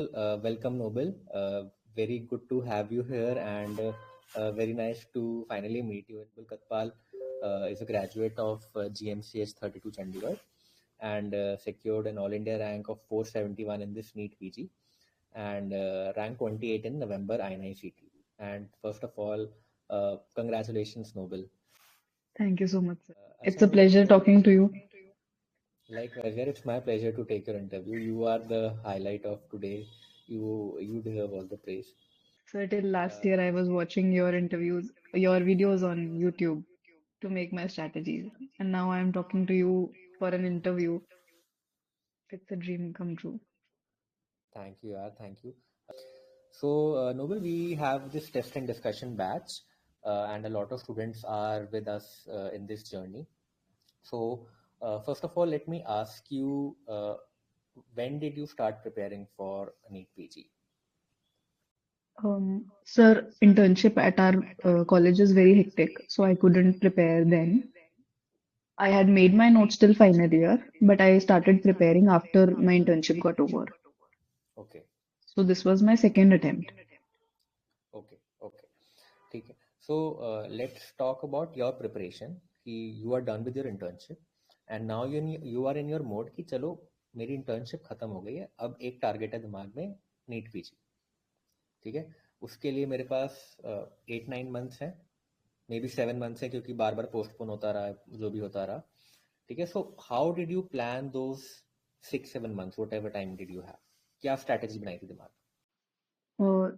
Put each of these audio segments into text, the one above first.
Welcome, Noble. Very good to have you here, and very nice to finally meet you. Noble Katpal is a graduate of GMCH 32 Chandigarh and secured an All India rank of 471 in this NEET PG and rank 28 in November INI-CT. And first of all, congratulations, Noble. Thank you so much, sir. It's Acha, a pleasure talking to you. Likewise, it's my pleasure to take your interview. You are the highlight of today. You deserve all the praise. Sir, till last year, I was watching your interviews, your videos on YouTube to make my strategies. And now I'm talking to you for an interview. It's a dream come true. Thank you, yaar. Thank you. So, Noble, we have this test and discussion batch, and a lot of students are with us in this journey. So, first of all, let me ask you, when did you start preparing for NEET PG? Sir, internship at our college is very hectic, so I couldn't prepare then. I had made my notes till final year, but I started preparing after my internship got over. Okay, So this was my second attempt. okay, okay. ठीक है. So, let's talk about your preparation. कि you are done with your internship, and now you are in your mode कि चलो मेरी internship खत्म हो गई है, अब एक टारगेट है दिमाग में, NEET PG. ठीक है. उसके लिए मेरे पास 8-9 मंथ्स है, मे बी 7 मंथ्स है, क्योंकि बार बार पोस्टपोन होता रहा, जो भी होता रहा. ठीक है. So how did you plan those 6-7 months, what ever time did you have? क्या स्ट्रैटेजी बनाई थी दिमाग?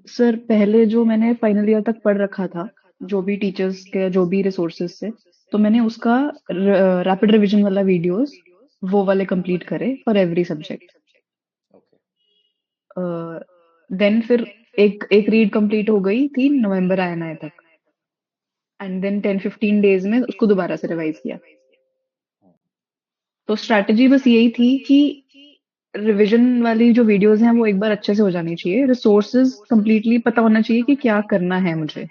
सर, पहले जो मैंने फाइनल ईयर तक पढ़ रखा था, जो भी टीचर्स के जो भी रिसोर्सेज से, तो मैंने उसका रैपिड रिवीजन वाला वीडियोस वो वाले कंप्लीट करे फॉर एवरी सब्जेक्ट. देन फिर एक एक रीड कंप्लीट हो गई थी नवंबर आने तक, एंड देन 10-15 डेज में उसको दोबारा से रिवाइज किया. तो स्ट्रैटेजी बस यही थी कि रिवीजन वाली जो वीडियोस हैं वो एक बार अच्छे से हो जानी चाहिए, रिसोर्सेज कंप्लीटली पता होना चाहिए कि क्या करना है मुझे,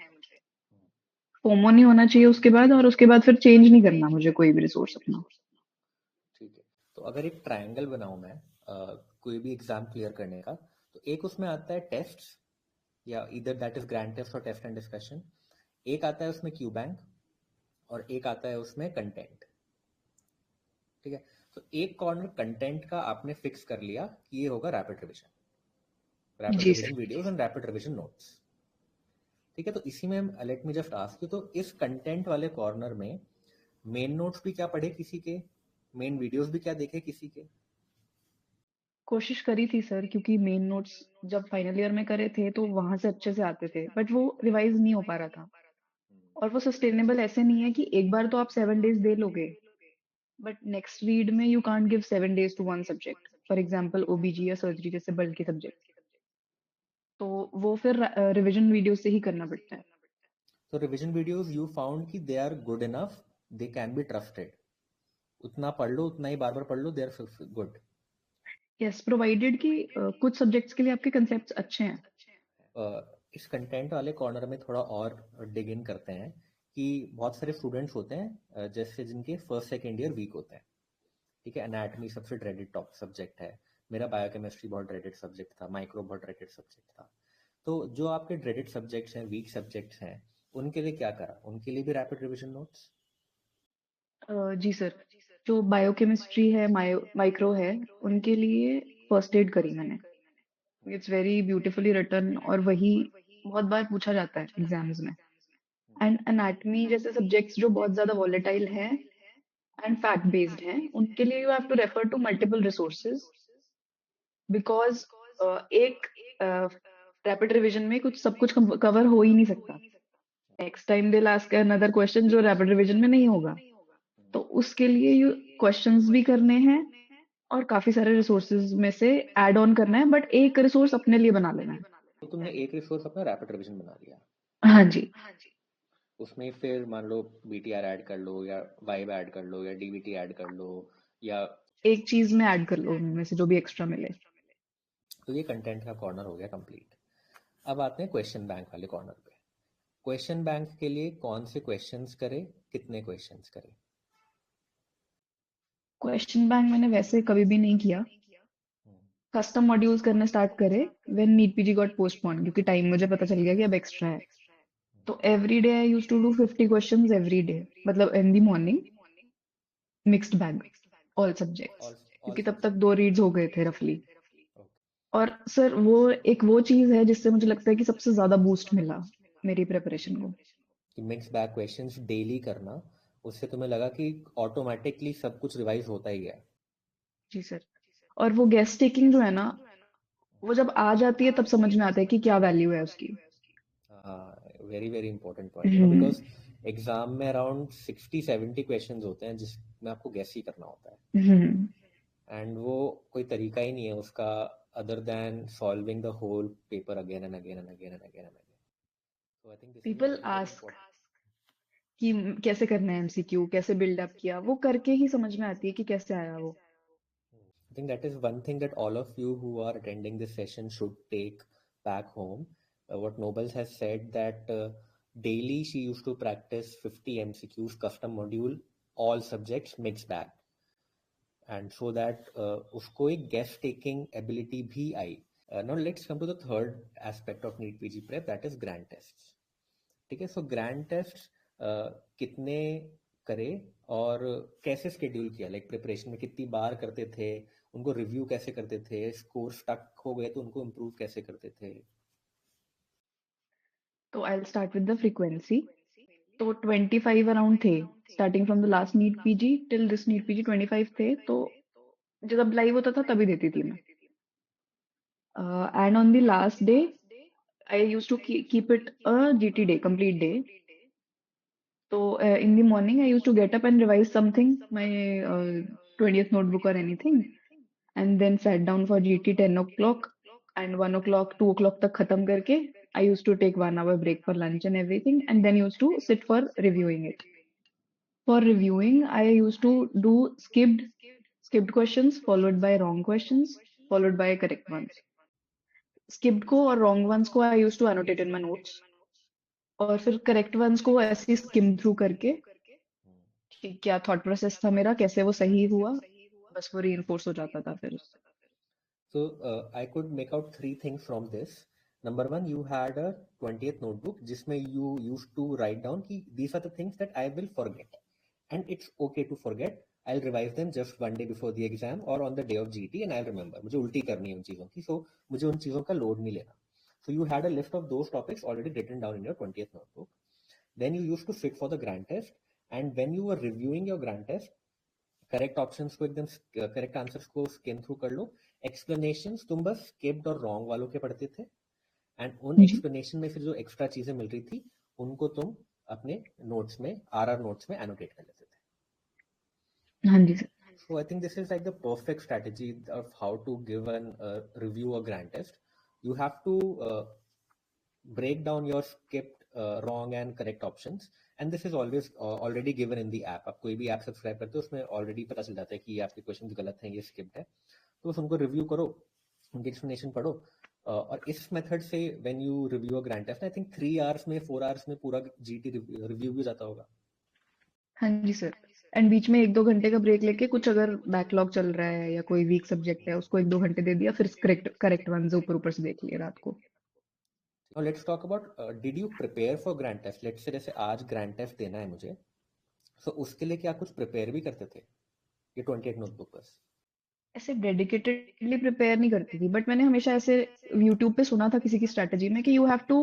फोमो नहीं होना चाहिए उसके बाद, और उसके बाद फिर चेंज नहीं करना मुझे कोई भी रिसोर्स अपना. ठीक है. तो अगर एक ट्रायंगल बनाऊं मैं कोई भी एग्जाम क्लियर करने का, तो एक उसमें आता है टेस्ट, या इधर दैट इज ग्रैंड टेस्ट और टेस्ट एंड डिस्कशन. एक आता है उसमें क्यू बैंक, और एक आता है उसमें कंटेंट. ठीक है. तो एक कॉर्नर कंटेंट का आपने फिक्स कर लिया कि ये होगा rapid revision videos and rapid revision notes. ठीक है. तो इसी में let me just ask you, तो इस कंटेंट वाले कॉर्नर में मेन नोट्स भी क्या पढ़े किसी के, मेन वीडियोस भी क्या देखे किसी के? कोशिश करी थी सर, क्योंकि मेन नोट्स जब फाइनल ईयर में करे थे तो वहां से अच्छे से आते थे, बट वो रिवाइज नहीं हो पा रहा था. और वो सस्टेनेबल ऐसे नहीं है कि एक बार तो आप 7 डेज दे लोगे, बट नेक्स्ट रीड में you can't give 7 days to one subject, for example OBG या सर्जरी जैसे बल्कि के सब्जेक्ट. तो वो फिर रिवीजन वीडियो से ही करना पड़ता है. तो रिवीजन वीडियोस यू फाउंड कि they are good enough, they can be trusted, उतना पढ़ लो, उतना ही बार बार पढ़ लो, they are good. Yes, provided कि कुछ सब्जेक्ट्स के लिए आपके कंसेप्ट्स अच्छे हैं. इस कंटेंट वाले कॉर्नर में थोड़ा और डिग इन करते हैं कि बहुत सारे स्टूडेंट्स होते हैं जैसे जिनके फर्स्ट सेकेंड ईयर वीक होते हैं. ठीक है. एनाटमी सबसे ड्रेडेड टॉप सब्जेक्ट है, मेरा बायोकेमिस्ट्री बहुत ड्रेडेड सब्जेक्ट था, माइक्रो बहुत ड्रेडेड सब्जेक्ट था. तो जो आपके ड्रेडेड सब्जेक्ट्स हैं, वीक सब्जेक्ट्स हैं, उनके लिए क्या करा? उनके लिए भी रैपिड रिवीजन नोट्स? जी सर, जो बायोकेमिस्ट्री है, माइक्रो है, उनके लिए फर्स्ट एड करी मैंने. इट्स वेरी ब्यूटीफुली रिटन, और वही बहुत बार पूछा जाता है एग्जाम्स में. एंड एनाटमी जैसे सब्जेक्ट्स जो बहुत ज्यादा वॉलेटाइल हैं एंड फैक्ट बेस्ड हैं, उनके लिए you have to refer to multiple resources, because एक रैपिड रिवीजन में कुछ सब कुछ कवर हो ही नहीं सकता. Next time they ask another question जो रैपिड रिवीजन में नहीं होगा, तो उसके लिए यू क्वेश्चंस भी करने हैं और काफी सारे रिसोर्सेज में से ऐड ऑन करना है, बट एक रिसोर्स अपने लिए बना लेना है. तो तुमने एक रिसोर्स अपना रैपिड रिवीजन बना लिया. हाँ जी. उसमें फिर मान लो बीटीआर ऐड कर लो, या वाइब ऐड कर लो, या डीबीटी ऐड कर लो, या एक चीज में ऐड कर लो उनमें से जो भी एक्स्ट्रा मिले. तो ये कंटेंट का कॉर्नर हो गया कंप्लीट. अब आते हैं क्वेश्चन बैंक वाले कॉर्नर पे. क्वेश्चन बैंक के लिए कौन से क्वेश्चंस करे, कितने क्वेश्चंस करे? क्वेश्चन बैंक मैंने वैसे कभी भी नहीं किया. कस्टम मॉड्यूल्स करने स्टार्ट करे when NEET PG got postpone, क्योंकि टाइम मुझे पता चल गया कि अब एक्स्ट्रा है। तो every day I use to do 50 questions every day, मतलब in the morning, mixed bag, all subjects, all क्योंकि तब तक सब्जेक्ट। 2 रीड्स हो गए थे रफली। ओके। और सर वो चीज है जिससे मुझे लगता है कि सबसे ज्यादा बूस्ट मिला मेरी प्रिपरेशन को। कि मिक्स बैग क्वेश्चंस डेली करना, उससे तुम्हें लगा कि ऑटोमेटिकली सब कुछ रिवाइज होता ही है। जी सर। और वो गेस्ट टेकिंग जो है ना, वो जब आ जाती है तब समझ में आता है कि क्या वैल्यू है उसकी। Very very important point, hmm. Because exam में अराउंड 60-70 क्वेश्चंस होते हैं जिसमें आपको गैस ही करना होता है, हम्म। एंड वो कोई तरीका ही नहीं है उसका other than solving the whole paper again and again and again and again and again. So I think this is a people very very ask important. कि कैसे करना है एमसीक्यू, कैसे बिल्डअप किया, वो करके ही समझ में आती है कि कैसे आया वो। I think that is one thing that all of you who are attending this session should take back home. What Nobles has said that daily she used to practice 50 MCQs, custom module, all subjects, mixed bag, and so that उसको एक guest taking ability भी आई. Now let's come to the third aspect of NEET PG prep, that is grand tests. ठीक है, सो grand test कितने करे और कैसे schedule किया, लाइक प्रिपरेशन में कितनी बार करते थे, उनको रिव्यू कैसे करते थे, स्कोर स्टक हो गए तो उनको इम्प्रूव कैसे करते थे? तो I will start with the frequency. तो 25 अराउंड थे, starting from the last NEET PG till this NEET PG 25 थे। तो जब लाइव होता था तभी देती थी मैं। And on the last day I use to keep it a GT day, complete day. तो in the morning I used to get up and revise something, my 20th notebook or anything, and then sat down for GT 10 o'clock, and 1 o'clock 2 o'clock तक खत्म करके I used to take 1 hour break for lunch and everything, and then used to sit for reviewing it. For reviewing I used to do skipped questions followed by wrong questions followed by correct ones. skipped को और wrong ones को I used to annotate in my notes, और फिर correct once को ऐसे skim through करके कि क्या थॉट प्रोसेस था मेरा, कैसे वो सही हुआ, बस वो रीइंफोर्स हो जाता था फिर उससे। So I could make out three things from this. Number one, you had a 20th notebook जिसमें you used to write down कि these are the things that I will forget, and it's okay to forget. I'll revise them just one day before the exam or on the day of GT and I'll remember. मुझे उल्टी करनी है उन चीज़ों की, so मुझे उन चीज़ों का लोड नहीं लेना. So you had a list of those topics already written down in your 20th notebook. Then you used to sit for the grand test, and when you were reviewing your grand test, correct options को एकदम correct answers को skim through कर लो, explanations तुम बस skipped और wrong वालों के पढ़ते थे, एंड उन जी। एक्सप्लेनेशन में फिर जो एक्स्ट्रा चीजें मिल रही थी उनको तुम अपने नोट्स में, आरआर नोट्स में एनोटेट कर लेते थे. हाँ जी sir. So I think this is like the perfect strategy of how to give an review or grand test. You have to break down your skipped, wrong and correct options, and this is always already given in the app. आप कोई भी app subscribe करते हो उसमें already पता चल जाता है कि ये आपके क्वेश्चन गलत हैं, ये स्किप्ड है, तो बस उनको रिव्यू करो, उनकी एक्सप्लेनेशन पढ़ो. और इस मेथड से when you review a grand test, I think 3 hours में 4 आवर्स में पूरा जीटी रिव्यू भी हो जाता होगा. हाँ जी सर। एंड बीच में 1-2 घंटे का ब्रेक लेके कुछ अगर बैकलॉग चल रहा है या कोई वीक सब्जेक्ट है उसको 1-2 घंटे दे दिया, फिर करेक्ट करेक्ट वन से ऊपर ऊपर से देख लिए रात को। Now let's talk about did you prepare for grand test? Let's say जैसे आज grand test देना है मुझे, so उसके लिए क्या कुछ प्रिपेयर भी करते थे ये 28 नोटबुक पर? ऐसे डेडिकेटेडली प्रिपेयर नहीं करती थी, बट मैंने हमेशा ऐसे यूट्यूब पे सुना था किसी की स्ट्रेटजी में कि you have to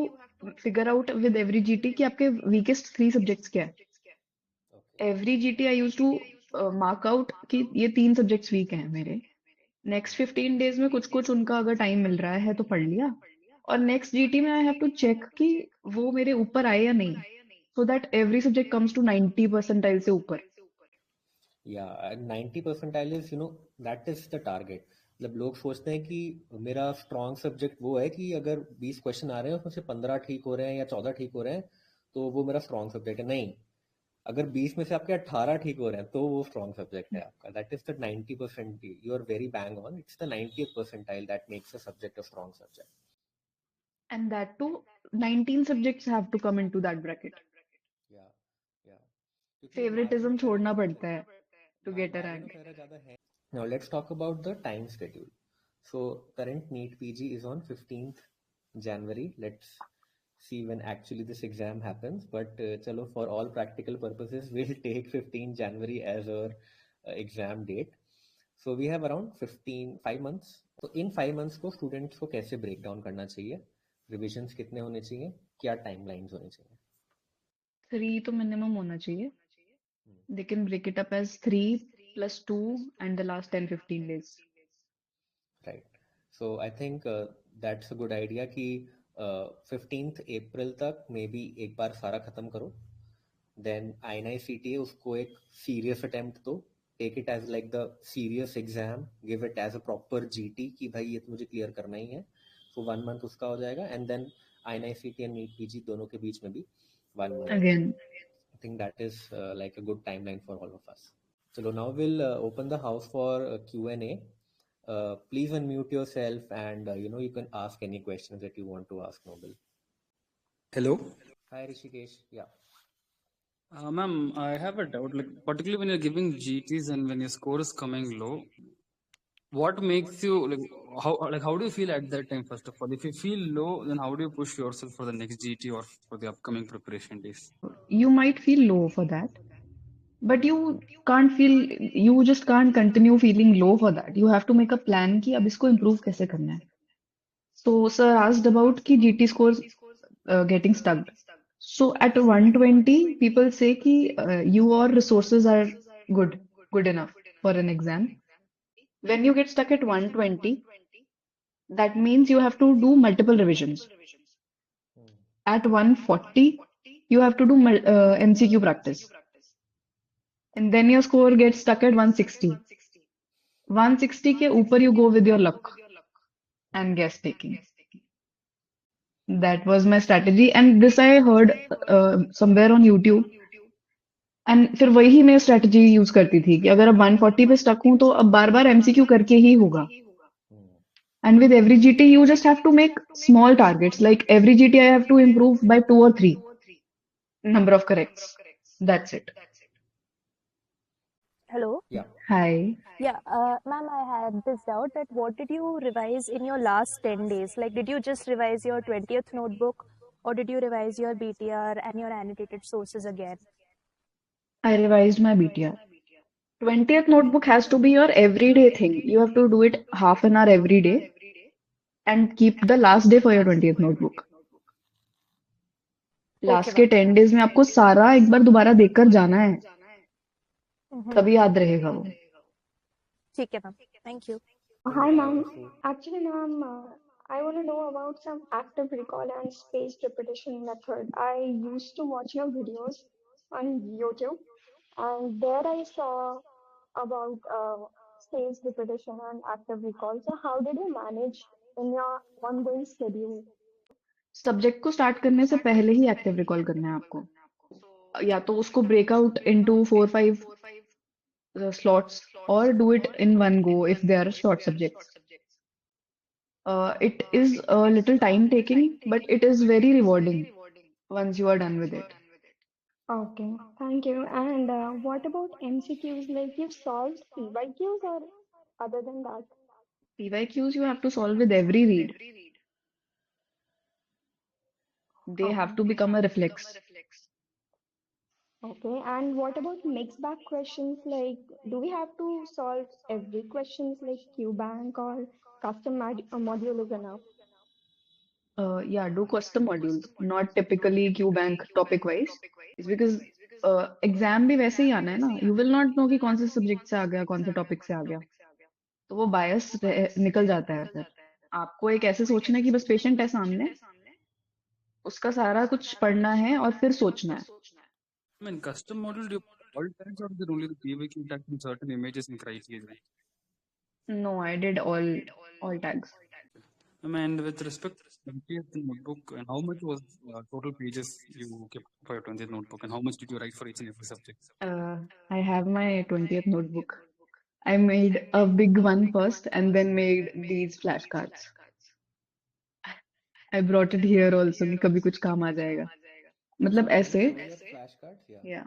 figure out with every GT कि आपके वीकेस्ट 3 सब्जेक्ट्स क्या है। Okay. Every GT I use to mark out कि ये 3 सब्जेक्ट्स वीक हैं मेरे। नेक्स्ट 15 डेज में कुछ कुछ उनका अगर टाइम मिल रहा है तो पढ़ लिया, और नेक्स्ट जीटी में आई हैव टू चेक कि वो मेरे ऊपर आए या नहीं, so that every subject comes to 90 percentile से ऊपर। Yeah, and 90 percentile is, that is the target. मतलब लोग सोचते हैं कि मेरा स्ट्रॉन्ग सब्जेक्ट वो है कि अगर 20 क्वेश्चन आ रहे हैं उसमें से 15 ठीक हो रहे हैं या 14 ठीक हो रहे हैं तो वो मेरा स्ट्रॉन्ग सब्जेक्ट है. नहीं, अगर 20 में से आपके 18 ठीक हो रहे हैं तो वो स्ट्रॉन्ग सब्जेक्ट है आपका. That is the 90%. You are very bang on. It's the 90th percentile that makes a subject a strong subject. And that to 19 subjects have to come into that bracket. Yeah, yeah. क्योंकि margin favouritism वगैरह छोड़ना ज़्यादा है. पड़ता है to हाँ, get a margin rank. वगैरह ज़्यादा है. Now let's talk about the time schedule. So current NEET PG is on 15th January. Let's see when actually this exam happens. But chalo, for all practical purposes, we'll take 15 January as our exam date. So we have around 5 months. तो इन 5 months को students को कैसे break down करना चाहिए, revisions कितने होने चाहिए, क्या टाइमलाइंस होने चाहिए? 3 तो मिनिमम होना चाहिए. They can break it up as 3 plus 2 and the last 10-15 days. Right. So I think that's a good idea कि 15th April तक मे बी एक बार सारा खत्म करो. Then INI-CTA उसको एक serious attempt दो. Take it as like the serious exam. Give it as a proper GT कि भाई ये तो मुझे clear करना ही है. So 1 month उसका हो जाएगा. And then INI-CTA and NEET PG दोनों के बीच में भी 1 month. Again. I think that is like a good timeline for all of us. So now we'll open the house for Q&A. Please unmute yourself and you can ask any questions that you want to ask Noble. Hello. Hi Rishikesh. Yeah. Ma'am, I have a doubt. Like, particularly when you're giving GTs and when your score is coming low, what makes you how do you feel at that time? First of all, if you feel low, then how do you push yourself for the next GT or for the upcoming preparation days? You might feel low for that, but you just can't continue feeling low for that. You have to make a plan कि अब इसको improve कैसे करना है. So sir asked about कि GT scores getting stuck. So at 120, people say कि your resources are good enough for an exam. When you get stuck at 120, that means you have to do multiple revisions. At 140, you have to do MCQ practice. And then your score gets stuck at 160. 160 के ऊपर you go with your luck and guess taking. That was my strategy, and this I heard somewhere on YouTube. And फिर वही मैं strategy use करती थी कि अगर अब 140 पे स्टक हूं तो अब बार बार एमसीक्यू करके ही होगा. And with every GT, you just have to make small targets. Like every GT, I have to improve by 2 or 3 number of corrects. That's it. Hello. Yeah. Hi. Yeah, ma'am, I had this doubt that what did you revise in your last 10 days? Like, did you just revise your 20th notebook or did you revise your BTR and your annotated sources again? I revised my BTR. 20th notebook has to be your everyday thing. You have to do it half an hour every day and keep the last day for your 20th notebook. Last के 10 days में आपको सारा एक बार दोबारा देखकर जाना है, तभी याद रहेगा वो. ठीक है ma'am, thank you. Hi, ma'am. Actually, ma'am, I want to know about some active recall and spaced repetition method. I used to watch your videos on YouTube, and there I saw about spaced repetition and active recall. So, how did you manage in your ongoing schedule? Subject को start करने से पहले ही active recall करना है आपको, या तो उसको breakout into 4-5 slots or do it in one go if they are short subjects. It is a little time taking, but it is very rewarding once you are done with it. Okay, thank you. And what about MCQs? Like you've solved PYQs or other than that? PYQs you have to solve with every read. They have to become a reflex. Okay, and what about mixed bag questions? Like, do we have to solve every questions like QBank or custom module is enough? Yeah, do custom modules, not typically QBank topic wise. It's because exam भी वैसे ही आना है ना. You will not know कि कौन से subject से आ गया, कौन से टॉपिक से आ गया, तो वो बायस निकल जाता है. फिर आपको एक ऐसे सोचना है कि बस पेशेंट है सामने, उसका सारा कुछ पढ़ना है और फिर सोचना है. I mean, custom model, do you put all tags or is it only the PYQ tag in certain images and criteria? No, I did all tags. And with respect to 20th notebook, and how much was total pages you kept for your 20th notebook, and how much did you write for each and every subject? I have my 20th notebook. I made a big one first and then made these flashcards. I brought it here also कि कभी कुछ काम आ जाएगा. मतलब ऐसे. Flashcards, yeah. Yeah.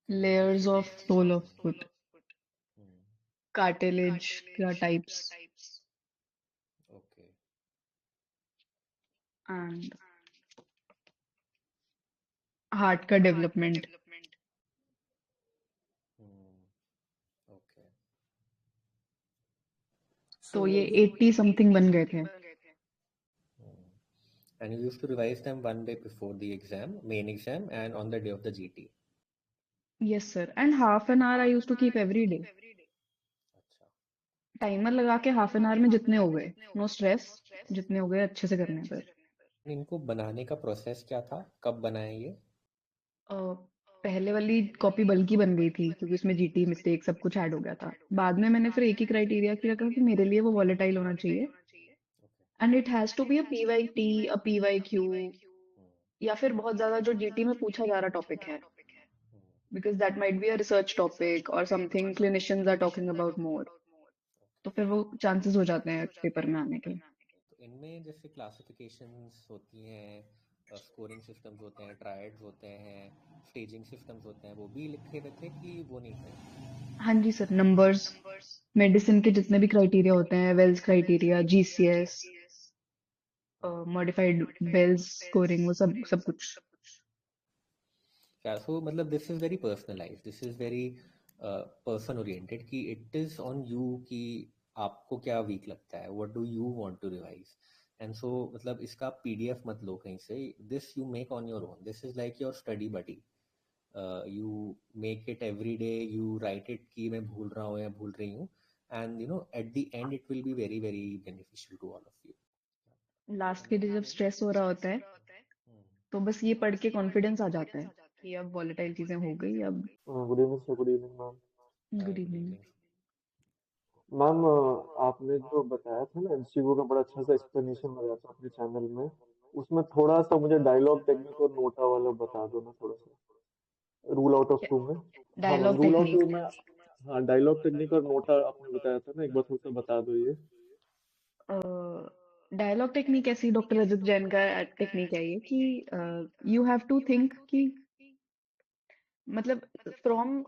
Layers of soul of foot. Cartilage का types okay and heart का development. Okay तो ये 80 समथिंग बन गए थे। and you used to revise them one day before the exam, main exam, and on the day of the GT. Yes sir, and half an hour I used to keep every day. अच्छा timer लगा के half an our में जितने हो गए, no stress, जितने हो गए अच्छे से करने हैं सर। इनको बनाने का प्रोसेस क्या था, कब बनाए ये? पहले वाली कॉपी बल्कि बन गई थी क्योंकि उसमें जीटी मिस्टेक सब कुछ ऐड हो गया था। बाद में मैंने फिर एक ही क्राइटेरिया की रखा कि मेरे लिए वो वॉलेटाइल होना चाहिए and it has to be a PYT, a PYQ, या फिर बहुत ज्यादा जो जीटी में पूछा जा रहा टॉपिक है, because that might be a research topic और something clinicians are talking about more, तो फिर वो चांसेस हो जाते हैं पेपर में आने के। तो इनमें जैसे क्लासिफिकेशंस होती हैं, स्कोरिंग सिस्टम्स होते हैं, ट्रायड्स होते हैं, स्टेजिंग सिस्टम्स होते हैं, वो भी लिखे हुए थे कि वो नहीं थे? हाँ जी सर, नंबर्स, मेडिसिन के जितने भी क्राइटेरिया होते हैं, Wells criteria, GCS, modified Bells scoring, वो सब सब कुछ। Yeah, so मतलब this is very personalized, this is very person oriented कि it is on you कि आपको क्या वीक लगता है, what do you want to revise, and so मतलब इसका PDF मत लो कहीं से, this you make on your own, this is like your study buddy, you make it every day, you write it कि मैं भूल रहा हूँ या भूल रही हूँ, and you know at the end it will be very very beneficial to all of you. Last के लिए जब स्ट्रेस हो रहा होता है तो बस ये पढ़ के कॉन्फिडेंस आ जाता है कि अब वॉलेटाइल चीजें हो गई अब। Good evening sir. Good evening ma'am. Good Good evening. evening. Ma'am आपने जो बताया था ना एमसीक्यू का, बड़ा अच्छा सा एक्सप्लेनेशन लगाया था अपने चैनल में, उसमें थोड़ा सा मुझे डायलॉग टेक्निक और नोटा वाला बता दो ना, थोड़ा सा रूल आउट ऑफ टू में। हाँ ma'am, dialogue rule out two technique. में। हाँ, डायलॉग टेक्निक और नोटा आपने बताया था ना, एक बार थोड़ा सा बता दो ये। डायलॉग टेक्निक ऐसी डॉक्टर रजत जैन का टेक्निक है ये कि यू हैव टू थिंक कि मतलब from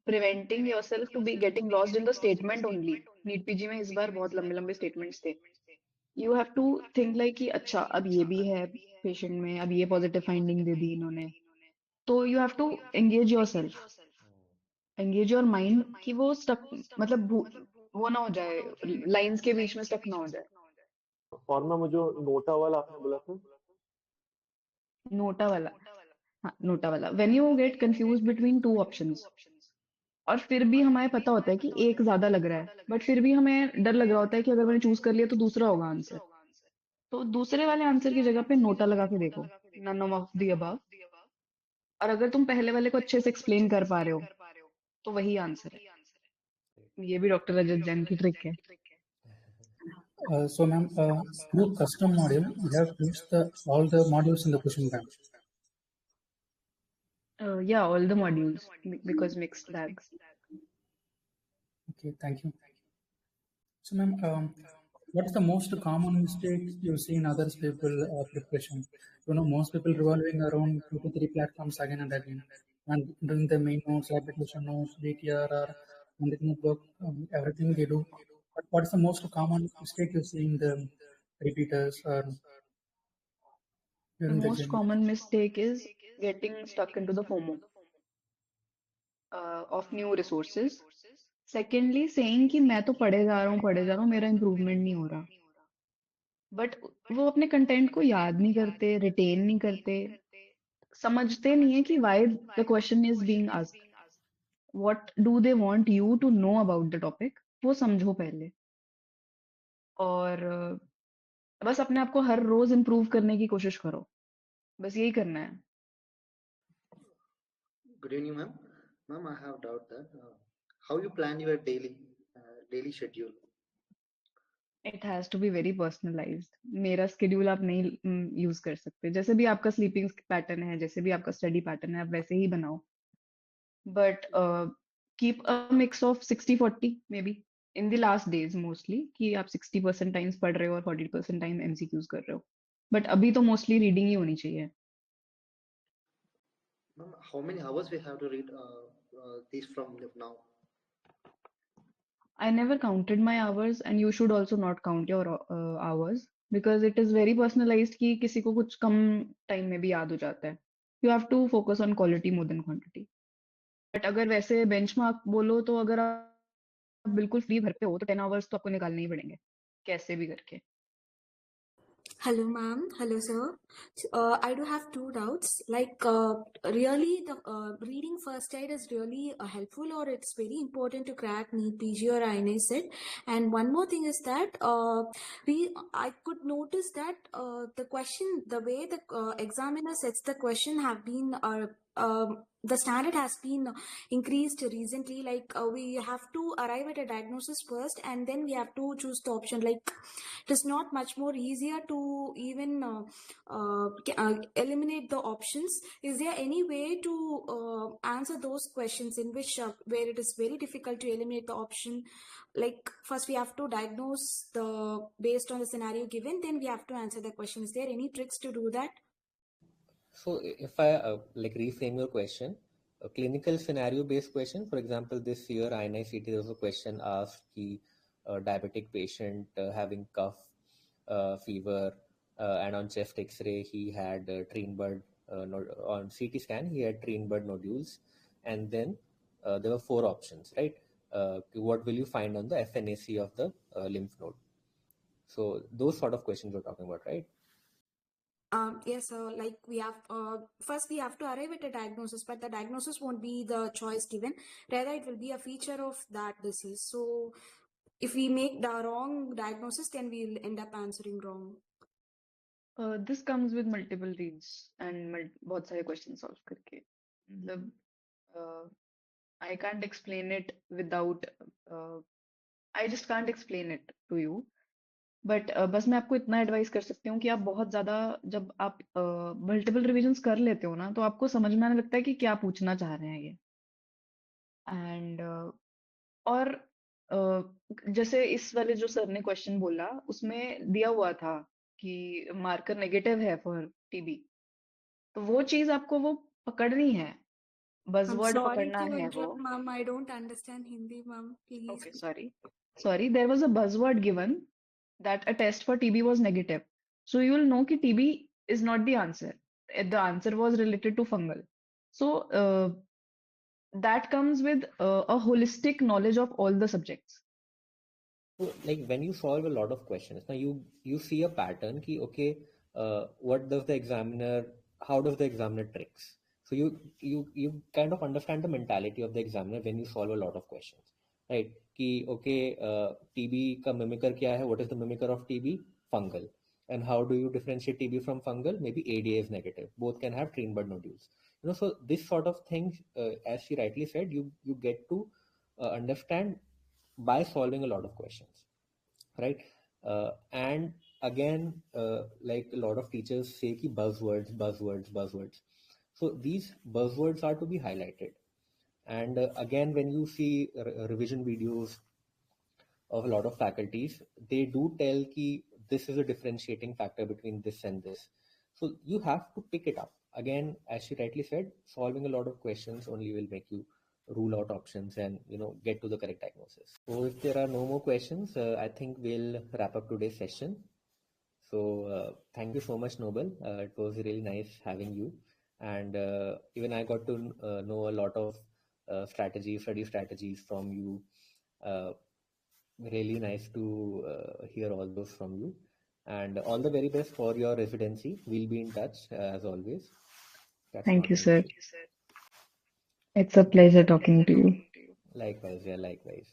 preventing yourself to be getting lost in the statement only. NEET PG में इस बार बहुत लंबे लंबे स्टेटमेंट्स थे। You have to think like कि अच्छा अब ये भी है पेशेंट में, अब ये पॉजिटिव फाइंडिंग दे दी इन्होंने, तो you have to engage yourself, engage your mind कि वो स्टक मतलब वो ना हो जाए, लाइंस के बीच में स्टक ना हो जाए। और मैम जो नोटा वाला आपने बोला था, नोटा वाला, हाँ नोटा वाला, when you get confuse between two options और फिर भी हमें पता होता है कि एक ज्यादा लग रहा है, बट फिर भी हमें डर लग रहा होता है कि अगर मैंने चूज कर लिया तो दूसरा होगा आंसर, तो दूसरे वाले आंसर की जगह पे नोटा लगा के देखो, नन ऑफ द अबव, और अगर तुम पहले वाले को अच्छे से एक्सप्लेन कर पा रहे हो तो वही आंसर है। ये भी डॉक्टर रजत जैन की ट्रिक है। So, ma'am, through custom module, you have used all the modules in the question bank. Yeah, all the modules because mixed bags. Okay, thank you. So, ma'am, what is the most common mistake you see in others people preparation? You know, most people revolving around 2 to 3 platforms again and again, and doing the main notes, application notes, DTR, or on the notebook, everything they do. But what is the most common mistake you see in the repeaters or The during the most journey? common mistake is getting stuck into the FOMO of new resources. Secondly, saying कि मैं तो पढ़े जा रहा हूँ, मेरा improvement नहीं हो रहा, बट वो अपने कंटेंट को याद नहीं करते, रिटेन नहीं करते, समझते नहीं है कि why the question is being asked, what do they want you to know about the topic, वो समझो पहले। और बस अपने आप को हर रोज इम्प्रूव करने की कोशिश करो, बस यही करना है। Good evening, ma'am. Ma'am, I have doubt that how you plan your daily schedule. It has to be very personalised. मेरा स्केड्यूल आप नहीं यूज कर सकते, जैसे भी आपका स्लीपिंग पैटर्न है, जैसे भी आपका स्टडी पैटर्न है, आप वैसे ही बनाओ, but keep a mix of 60-40 may be in the last days mostly, कि आप 60% टाइम्स पढ़ रहे हो और 40% टाइम एमसीक्यूज कर रहे हो, बट अभी तो मोस्टली रीडिंग ही होनी चाहिए। Ma'am, how many hours we have to read these from now? I never counted my hours, and you should also not count your hours because it is very personalized कि किसी को कुछ कम time में भी याद हो जाता है. You have to focus on quality more than quantity. But अगर वैसे benchmark बोलो तो अगर आप बिल्कुल फ्री घर पे हो तो 10 hours तो आपको निकालने ही पड़ेंगे कैसे भी करके. Hello, ma'am. Hello, sir. I do have two doubts. Like, really, the reading first aid is really helpful, or it's very important to crack NEET, PG, or INA set. And one more thing is that I could notice that the way the examiner sets the question have been the standard has been increased recently. Like, we have to arrive at a diagnosis first, and then we have to choose the option. Like, it is not much more easier to even eliminate the options. Is there any way to answer those questions in which where it is very difficult to eliminate the option? Like, first we have to diagnose the based on the scenario given, then we have to answer the question. Is there any tricks to do that? So if I like reframe your question, a clinical scenario based question, for example, this year INICT there was a question asked the diabetic patient having cough, fever, and on chest X-ray he had Treenberg on CT scan he had Treenberg nodules, and then there were 4 options, right? What will you find on the FNAC of the lymph node? So those sort of questions we're talking about, right? Yes, like we have first we have to arrive at a diagnosis, but the diagnosis won't be the choice given. Rather, it will be a feature of that disease. So, if we make the wrong diagnosis, then we'll end up answering wrong. This comes with multiple reads and बहुत सारे questions solve करके. मतलब I can't explain it without I just can't explain it to you. But बस मैं आपको इतना advice कर सकती हूँ कि आप बहुत ज्यादा जब आप मल्टीपल रिविजन्स कर लेते हो ना तो आपको समझ में आने लगता है कि क्या पूछना चाह रहे हैं ये. एंड और जैसे इस वाले जो सर ने क्वेश्चन बोला उसमें दिया हुआ था कि मार्कर नेगेटिव है फॉर टीबी, तो वो चीज आपको वो पकड़नी है, बजवर्ड पकड़ना है वो. Ma'am, I don't understand Hindi, ma'am. Please. Okay, sorry. There was a buzzword given that a test for TB was negative. So you will know that TB is not the answer. The answer was related to fungal. So that comes with a holistic knowledge of all the subjects. So, like when you solve a lot of questions, now you see a pattern ki okay, what does the examiner, how does the examiner tricks? So you kind of understand the mentality of the examiner when you solve a lot of questions, right? Ki okay, TB ka mimicker kya hai? What is the mimicker of TB? Fungal. And how do you differentiate TB from fungal? Maybe ADA is negative. Both can have Treenberg nodules. So this sort of things, as she rightly said, you get to understand by solving a lot of questions, right? And again, like a lot of teachers say ki buzzwords. So these buzzwords are to be highlighted. And again, when you see revision videos of a lot of faculties, they do tell ki this is a differentiating factor between this and this. So you have to pick it up. Again, as she rightly said, solving a lot of questions only will make you rule out options and get to the correct diagnosis. So if there are no more questions, I think we'll wrap up today's session. So thank you so much, Noble. It was really nice having you, and even I got to know a lot of study strategies from you. Really nice to hear all those from you, and all the very best for your residency. We'll be in touch as always. Thank you, sir. It's a pleasure talking to you. Likewise, yeah, likewise.